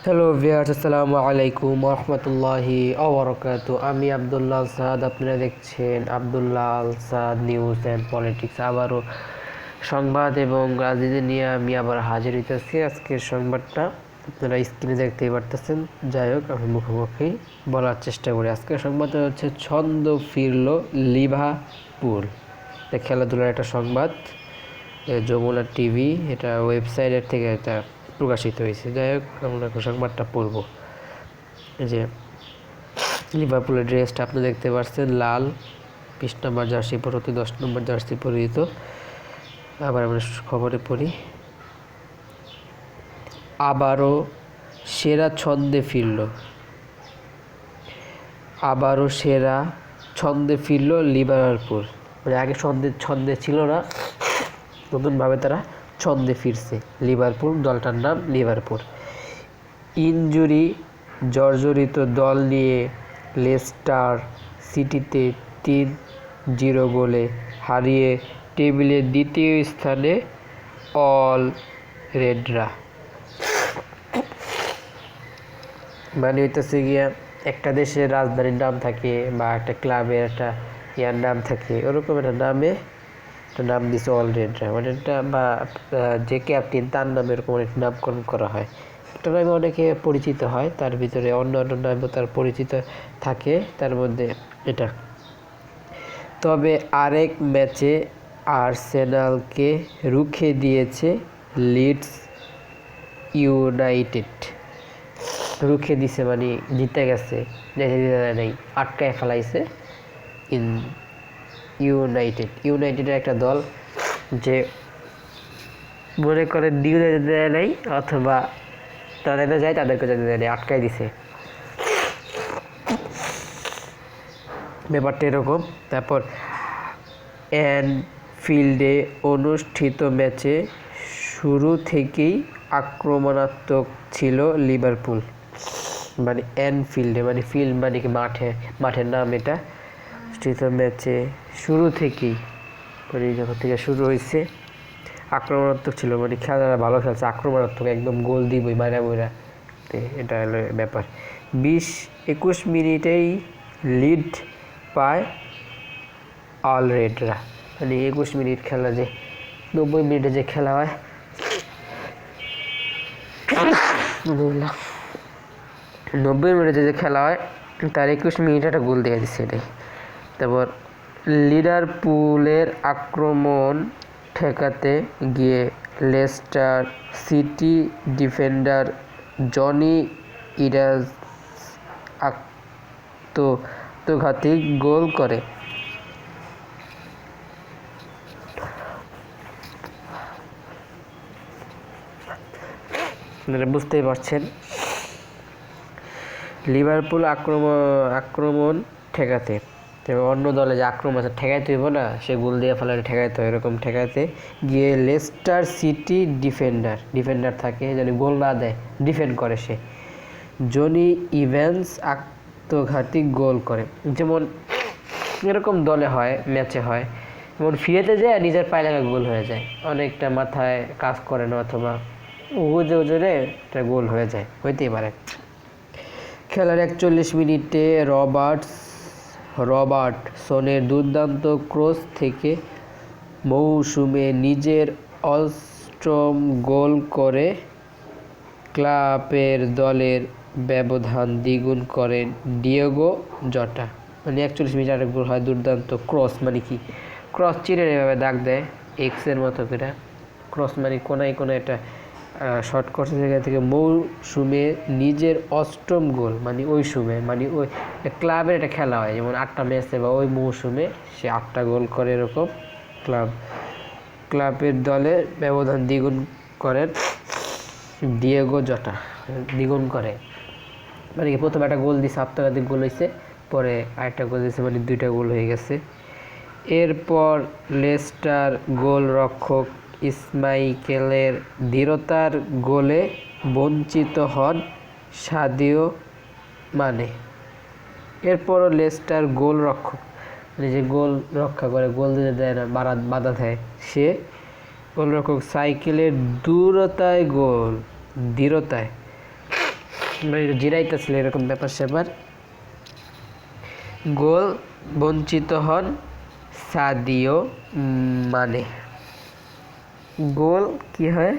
Hello viewers, আসসালামু আলাইকুম রহমতুল্লাহি ওবরাকাতু। আমি আব্দুল্লাহ আল সাদ, আপনারা দেখছেন আব্দুল্লাহ আল সাদ নিউজ অ্যান্ড পলিটিক্স। আবারও সংবাদ এবং রাজনীতি নিয়ে আমি আবার হাজির হইতেছি। আজকের সংবাদটা আপনারা স্ক্রিনে দেখতেই পারতেছেন। যাই হোক, আমি মুখোমুখি বলার চেষ্টা করি। আজকের সংবাদটা হচ্ছে ছন্দ ফিরল লিভারপুল। এটা খেলাধুলার একটা সংবাদ, যমুনা টিভি এটা ওয়েবসাইটের থেকে এটা প্রকাশিত হয়েছে। যাই হোক, আমরা সংবাদটা পড়ব। যে লিভারপুলের ড্রেসটা আপনি দেখতে পাচ্ছেন, লাল 20 নম্বর জার্সি পরিহিত, 10 নম্বর জার্সি পরিহিত। আবার আমরা খবরে পড়ি, আবারও সেরা ছন্দে ফিরল, আবারও সেরা ছন্দে ফিরল লিভারপুল। মানে আগে ছন্দে ছিল না, নতুনভাবে তারা ছন্দে ফিরছে। লিভারপুল দলটার নাম লিভারপুল। ইনজুরি জর্জরিত দল নিয়ে লেস্টার সিটিতে 3-0 গোলে হারিয়ে টেবিলের দ্বিতীয় স্থানে অল রেডরা। মানে হইতেছে গিয়া, একটা দেশের রাজধানীর নাম থাকে বা একটা ক্লাবের একটা ইয়ার নাম থাকে, ওরকম একটা নামে একটা নাম দিছে অল রেডরা। মানে এটা বা যে ক্যাপ্টেন তার নামে এরকম একটা নামকরণ করা হয়। একটা নামে অনেকে পরিচিত হয়, তার ভিতরে অন্য অন্য নামে তার পরিচিত থাকে, তার মধ্যে এটা। তবে আরেক ম্যাচে আর্সেনালকে রুখে দিয়েছে লিডস ইউনাইটেড। রুখে দিছে মানে জিতে গেছে, নেই, আটকায় ফেলাইছে ইউনাইটেডের একটা দল, যে মনে করেন নিউ যেতে দেয় নাই, অথবা তারা যেতে যায় তাদেরকে যেতে দেয় নাই, আটকাই দিছে, ব্যাপারটা এরকম। তারপর অ্যানফিল্ডে অনুষ্ঠিত ম্যাচে শুরু থেকেই আক্রমণাত্মক ছিল লিভারপুল। মানে অ্যানফিল্ডে মানে ফিল্ড মানে কি মাঠের নাম। এটা অনুষ্ঠিত ম্যাচে শুরু থেকেই, মানে যখন থেকে শুরু হয়েছে আক্রমণাত্মক ছিল, মানে খেলাটা ভালো খেলছে, আক্রমণাত্মক, একদম গোল দিবই মারা বইরা। এটা হলো ব্যাপার। 20-21 মিনিটেই লিড পায় অল রেডরা। মানে 21 মিনিট খেলা, যে 90 মিনিটে যে খেলা হয়, 90 মিনিটে যে খেলা হয় তার 21 মিনিটে একটা গোল দিয়ে দিচ্ছে এটাই। তারপর লিভারপুলের আক্রমণ ঠেকাতে গিয়ে Leicester city defender Johnny Iraj আত্মঘাতী গোল করে। বুঝতেই পারছেন, লিভারপুল আক্রমণ ঠেকাতে, অন্য দলে যে আক্রমণ আছে ঠেকাইতে হইব না, সে গোল দিয়ে ফেলারে ঠেকাইতে হয়, এরকম ঠেকাইতে গিয়ে লেস্টার সিটি ডিফেন্ডার থাকে, যেন গোল না দেয়, ডিফেন্ড করে সে, জনি ইভ্যান্স আত্মঘাতী গোল করে। যেমন এরকম দলে হয়, ম্যাচে হয়, যেমন ফিরেতে যায় নিজের পায়ে লাগা গোল হয়ে যায়, অনেকটা মাথায় কাজ করে না, অথবা ওজনে একটা গোল হয়ে যায়, হইতেই পারে। খেলার 41 মিনিটে রবার্টসনের দুর্দান্ত ক্রস থেকে মৌসুমে নিজের অষ্টম গোল করে ক্লাবের দলের ব্যবধান দ্বিগুণ করেন ডিয়েগো জটা। মানে 41 মিনিটে আরেক গোল হয়, দুর্দান্ত ক্রস। মানে কি, ক্রস চিরে এভাবে দাগ দেয় এক্সের মতো করে, ক্রস মানে কোনায় একটা শর্ট করছে জায়গা থেকে, মৌসুমে নিজের অষ্টম গোল, মানে ওই সময়ে, মানে ওই ক্লাবের একটা খেলা হয়, যেমন 8টা ম্যাচে বা ওই মৌসুমে সে 8টা গোল করে, এরকম ক্লাবের দলের ব্যবধান দ্বিগুণ করেন ডিয়েগো জটা। দ্বিগুণ করে মানে কি, প্রথমে একটা গোল দিছে, আত্মঘাতী গোল হয়েছে, পরে আরেকটা গোল দিয়েছে, মানে 2টা গোল হয়ে গেছে। এরপর লেস্টার গোলরক্ষক ইসমাইকেলের দৃঢ়তার গোলে বঞ্চিত হন সাদিও মানে। এরপরও লেস্টার গোলরক্ষক, মানে যে গোল রক্ষা করে, গোল দিতে দেয় না, বাধা দেয়, সে গোলরক্ষক সাইকেলের দৃঢ়তায় জিরাইতেছিল এরকম ব্যাপার স্যাপার। গোল বঞ্চিত হন সাদিও মানে। গোল কি হয়,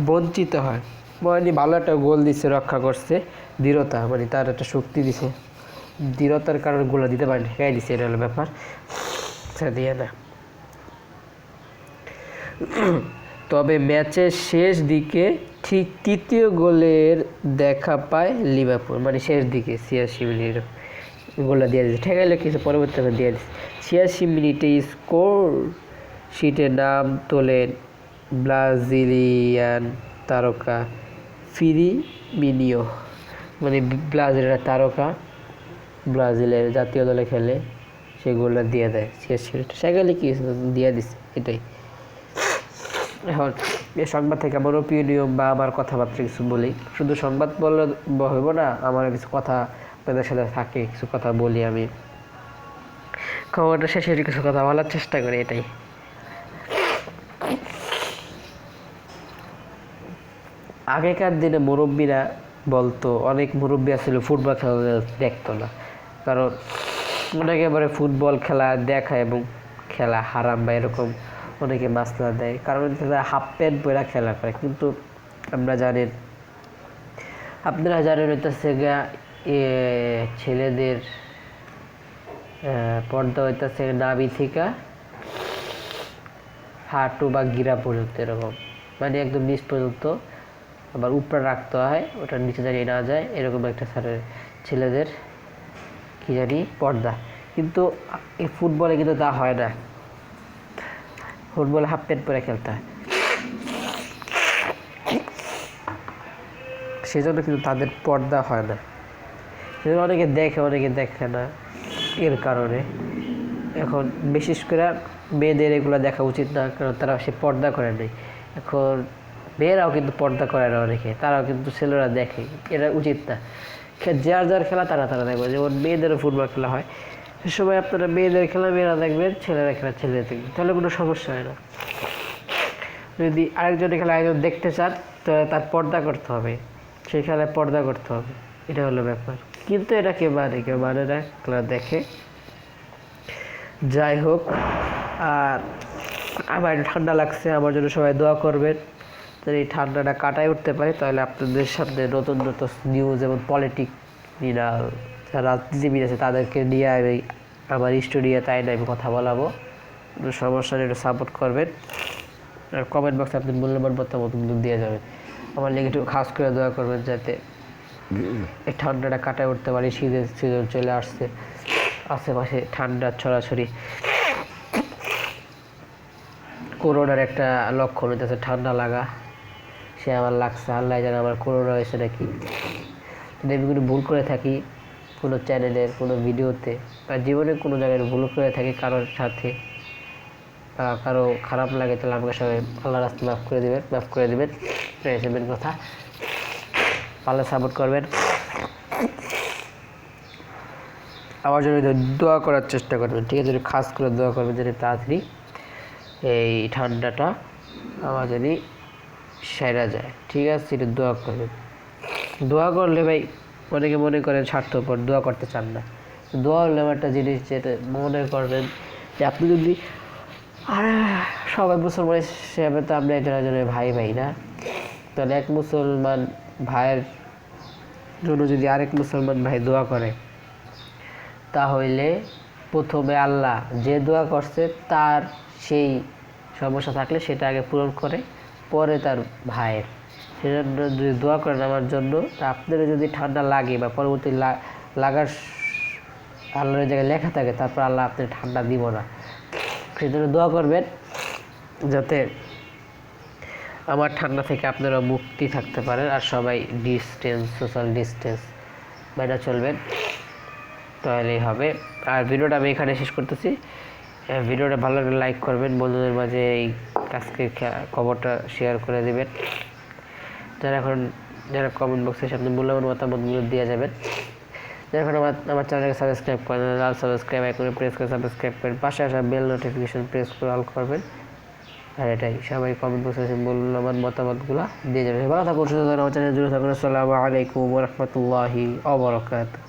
বঞ্চিত হয়, মানে ভালো একটা গোল দিচ্ছে, রক্ষা করছে, দৃঢ়তা, মানে তার একটা শক্তি দিছে, দৃঢ়তার কারণে গোল দিতে পারেনি, ঠেকাই দিছে, এটা হলো ব্যাপার। সাদিয়া না। তবে ম্যাচের শেষ দিকে ঠিক তৃতীয় গোলের দেখা পায় লিভারপুল, মানে শেষ দিকে 86 মিনিট গোলটা দিয়ে দিচ্ছে, ঠেকাইলে কিছু পরবর্তীতে দিয়ে দিচ্ছে। 86 মিনিটে স্কোর শিটে নাম তোলেন ব্রাজিলিয়ান তারকা ফিরমিনিও, মানে ব্রাজিলের তারকা, ব্রাজিলের জাতীয় দলে খেলে, সে গোলটা দিয়ে দেয় 86 মিনিটে, ঠেকাইলে কি দিয়ে দিচ্ছে, এটাই। এখন এই সংবাদ থেকে আমার ওপিনিয়ন বা আমার কথাবার্তা কিছু বলি, শুধু সংবাদ বললে হইব না, আমার কিছু কথা আপনাদের সাথে থাকে, কিছু কথা বলি, আমি খবরটা শেষে কিছু কথা বলার চেষ্টা করি, এটাই। আগেকার দিনে মুরব্বীরা বলতো, অনেক মুরব্বী আসছিল ফুটবল খেলা দেখতো না, কারণ অনেকে বলে ফুটবল খেলা দেখা এবং খেলা হারাম বা এরকম অনেকে মাসলা দেয়, কারণ তারা হাফ প্যান্ট পরে খেলা করে। কিন্তু আমরা জানেন, আপনারা জানেন হইতেছে গা ছেলেদের পর্দা হইতেছে নাভি থেকে হাঁটু বা গিরা পর্যন্ত, এরকম, মানে একদম নিচ পর্যন্ত, আবার উপরে রাখতে হয়, ওটা নিচে দাঁড়িয়ে না যায়, এরকম একটা ছেলেদের কি জানি পর্দা। কিন্তু এই ফুটবলে কিন্তু তা হয় না, ফুটবলে হাফ প্যান্ট পরে খেলতে হয়, সেজন্য কিন্তু তাদের পর্দা হয় না, সেজন্য অনেকে দেখে অনেকে দেখে না, এর কারণে। এখন বিশেষ করে মেয়েদের এগুলো দেখা উচিত না, কারণ তারা সে পর্দা করে নেই। এখন মেয়েরাও কিন্তু পর্দা করে না অনেকে, তারাও কিন্তু ছেলেরা দেখে, এটা উচিত না। যার যার খেলা তারা দেখবে, যেমন মেয়েদেরও ফুটবল খেলা হয়, সে সময় আপনারা মেয়েদের খেলা মেয়েরা দেখবেন, ছেলেরা খেলা ছেলেরা দেখবেন, তাহলে কোনো সমস্যা হয় না। যদি আরেকজনের খেলা একজন দেখতে চান, তো তার পর্দা করতে হবে, সেই খেলায় পর্দা করতে হবে, এটা হলো ব্যাপার। কিন্তু এটা কেউ মানে না, খেলা দেখে। যাই হোক, আর আমার ঠান্ডা লাগছে, আমার জন্য সবাই দোয়া করবেন, যদি এই ঠান্ডাটা কাটায় উঠতে পারি, তাহলে আপনাদের সামনে নতুন নতুন নিউজ এবং পলিটিক্স যারা রাজনীতিবিদ আছে তাদেরকে নিয়ে আমি আমার স্টুডিও তাই না আমি কথা বলাবো। সমস্যা একটু সাপোর্ট করবেন, আর কমেন্ট বক্সে আপনি মূল্যবান মতামত দিয়ে যাবেন। আমার লিগে একটু খাস করে দোয়া করবেন, যাতে এই ঠান্ডাটা কাটায় উঠতে পারি। শীতের সিজন চলে আসছে, আশেপাশে ঠান্ডার ছড়াছড়ি, করোনার একটা লক্ষণ হইতেছে ঠান্ডা লাগা, সে আমার লাগছে, আল্লাহ জানে আমার করোনা হয়েছে নাকি। যদি আমি কোনো ভুল করে থাকি কোনো চ্যানেলের কোনো ভিডিওতে বা জীবনে কোনো জায়গায় ভুল করে থাকি কারোর সাথে, কারো খারাপ লাগে, তাহলে আমাকে সবাই আল্লাহর রাস্তায় মাফ করে দেবেন, এসবের কথা। পারলে সাপোর্ট করবেন, আমার জন্য দোয়া করার চেষ্টা করবেন, ঠিক আছে? খাস করে দোয়া করবেন যেন তাড়াতাড়ি এই ঠান্ডাটা আমার জানি সেরা যায়, ঠিক আছে? এটা দোয়া করবেন। দোয়া করলে ভাই অনেকে মনে করেন স্বার্থপর, দোয়া করতে চান না। দোয়া হলে একটা জিনিস যেটা মনে করবেন যে আপনি যদি সবাই মুসলমান হিসেবে তো আমরা একজনের ভাই না, তাহলে এক মুসলমান ভাইয়ের জন্য যদি আরেক মুসলমান ভাই দোয়া করে, তাহলে প্রথমে আল্লাহ যে দোয়া করছে তার সেই সমস্যা থাকলে সেটা আগে পূরণ করে, পরে তার ভাইয়ের। সেজন্য যদি দোয়া করেন আমার জন্য, আপনাদের যদি ঠান্ডা লাগে বা পরবর্তী লাগার আল্লাহর জায়গায় লেখা থাকে, তারপর আল্লাহ আপনার ঠান্ডা দিব না। সেজন্য দোয়া করবেন যাতে আমার ঠান্ডা থেকে আপনারা মুক্তি থাকতে পারেন, আর সবাই সোশ্যাল ডিস্টেন্স মেনে চলবেন, তাহলেই হবে। আর ভিডিওটা আমি এখানে শেষ করতেছি। ভিডিওটা ভালো লাগলে লাইক করবেন, বন্ধুদের মাঝে এই আজকে খবরটা শেয়ার করে দেবেন। যারা কমেন্ট বক্সে সামনে মূল্যবান মতামতগুলো দিয়ে যাবেন। যারা এখন আমার চ্যানেলকে সাবস্ক্রাইব করেন, লাল সাবস্ক্রাইব আইকনে প্রেস করে সাবস্ক্রাইব করেন, পাশে আসা বেল নোটিফিকেশন প্রেস করে অল করবেন। আর এটাই, সবাই কমেন্ট বক্সে মূল্যবান মতামতগুলো দিয়ে যাবেন। ভালো থাকুন, সুস্থ থাকুন, আমার চ্যানেল জুড়ে থাকুন। আসসালামু আলাইকুম ওয়া রাহমাতুল্লাহি ওয়া বারাকাতুহু।